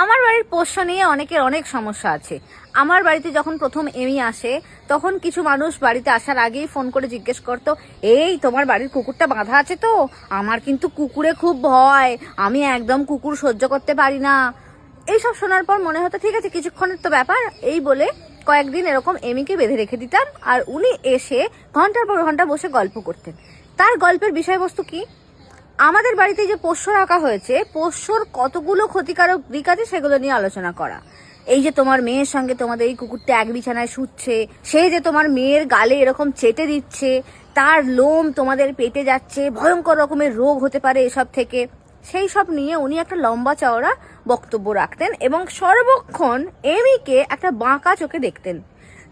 আমার বাড়ির পোষ্য নিয়ে অনেকের অনেক সমস্যা আছে। আমার বাড়িতে যখন প্রথম এমি আসে তখন কিছু মানুষ বাড়িতে আসার আগেই ফোন করে জিজ্ঞেস করতো, এই তোমার বাড়ির কুকুরটা বাঁধা আছে তো? আমার কিন্তু কুকুরে খুব ভয়, আমি একদম কুকুর সহ্য করতে পারি না। এইসব শোনার পর মনে হতো ঠিক আছে কিছুক্ষণের তো ব্যাপার, এই বলে কয়েকদিন এরকম এমিকে বেঁধে রেখে দিতাম আর উনি এসে ঘন্টার পর ঘন্টা বসে গল্প করতেন। তার গল্পের বিষয়বস্তু কি? আমাদের বাড়িতে যে পোষ্য রাখা হয়েছে, পোষ্যর কতগুলো ক্ষতিকারক দিক আছে সেগুলো নিয়ে আলোচনা করা। এই যে তোমার মেয়ের সঙ্গে তোমাদের এই কুকুরটা এক বিছানায় শুচ্ছে, সে যে তোমার মেয়ের গালে এরকম চেটে দিচ্ছে, তার লোম তোমাদের পেটে যাচ্ছে, ভয়ঙ্কর রকমের রোগ হতে পারে এসব থেকে, সেই সব নিয়ে উনি একটা লম্বা চওড়া বক্তব্য রাখতেন এবং সর্বক্ষণ এমিকে একটা বাঁকা চোখে দেখতেন,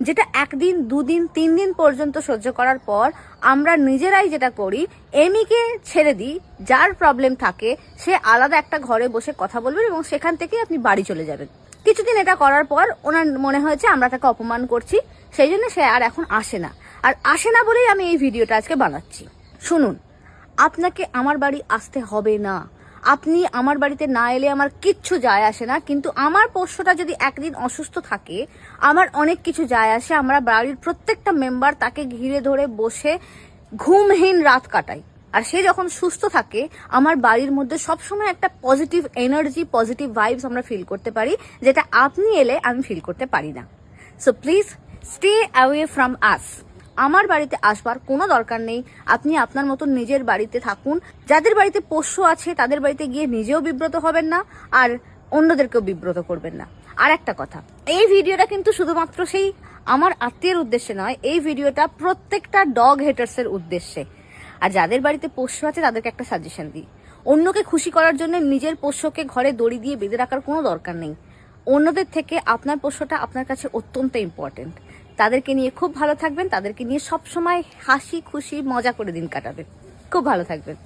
যেটা একদিন দুদিন 3 দিন পর্যন্ত সহ্য করার পর আমরা নিজেরাই যেটা করি, এমিকে ছেড়ে দিই। যার প্রবলেম থাকে সে আলাদা একটা ঘরে বসে কথা বলবেন এবং সেখান থেকে আপনি বাড়ি চলে যাবেন। কিছুদিন এটা করার পর ওনার মনে হয়েছে আমরা তাকে অপমান করছি, সেই জন্য সে আর এখন আসে না। আর আসে না বলেই আমি এই ভিডিওটা আজকে বানাচ্ছি। শুনুন, আপনাকে আমার বাড়ি আসতে হবে না, আপনি আমার বাড়িতে না এলে আমার কিচ্ছু যায় আসে না, কিন্তু আমার পোষ্যটা যদি একদিন অসুস্থ থাকে আমার অনেক কিছু যায় আসে। আমরা বাড়ির প্রত্যেকটা মেম্বার তাকে ঘিরে ধরে বসে ঘুমহীন রাত কাটাই। আর সে যখন সুস্থ থাকে আমার বাড়ির মধ্যে সবসময় একটা পজিটিভ এনার্জি, পজিটিভ ভাইবস আমরা ফিল করতে পারি, যেটা আপনি এলে আমি ফিল করতে পারি না। So please stay away from আস। আমার বাড়িতে আসবার কোনো দরকার নেই। আপনি আপনার মতন নিজের বাড়িতে থাকুন। যাদের বাড়িতে পোষ্য আছে তাদের বাড়িতে গিয়ে নিজেও বিব্রত হবেন না আর অন্যদেরকেও বিব্রত করবেন না। আর একটা কথা, এই ভিডিওটা কিন্তু শুধুমাত্র সেই আমার আত্মীয়ের উদ্দেশ্যে নয়, এই ভিডিওটা প্রত্যেকটা ডগ হেটার্সের উদ্দেশ্যে। আর যাদের বাড়িতে পোষ্য আছে তাদেরকে একটা সাজেশন দিই, অন্যকে খুশি করার জন্য নিজের পোষ্যকে ঘরে দড়ি দিয়ে বেঁধে রাখার কোনো দরকার নেই। অন্যদের থেকে আপনার পোষ্যটা আপনার কাছে অত্যন্ত ইম্পর্টেন্ট। তাদেরকে নিয়ে খুব ভালো থাকবেন, তাদেরকে নিয়ে সবসময় হাসি খুশি মজা করে দিন কাটাবেন। খুব ভালো থাকবেন।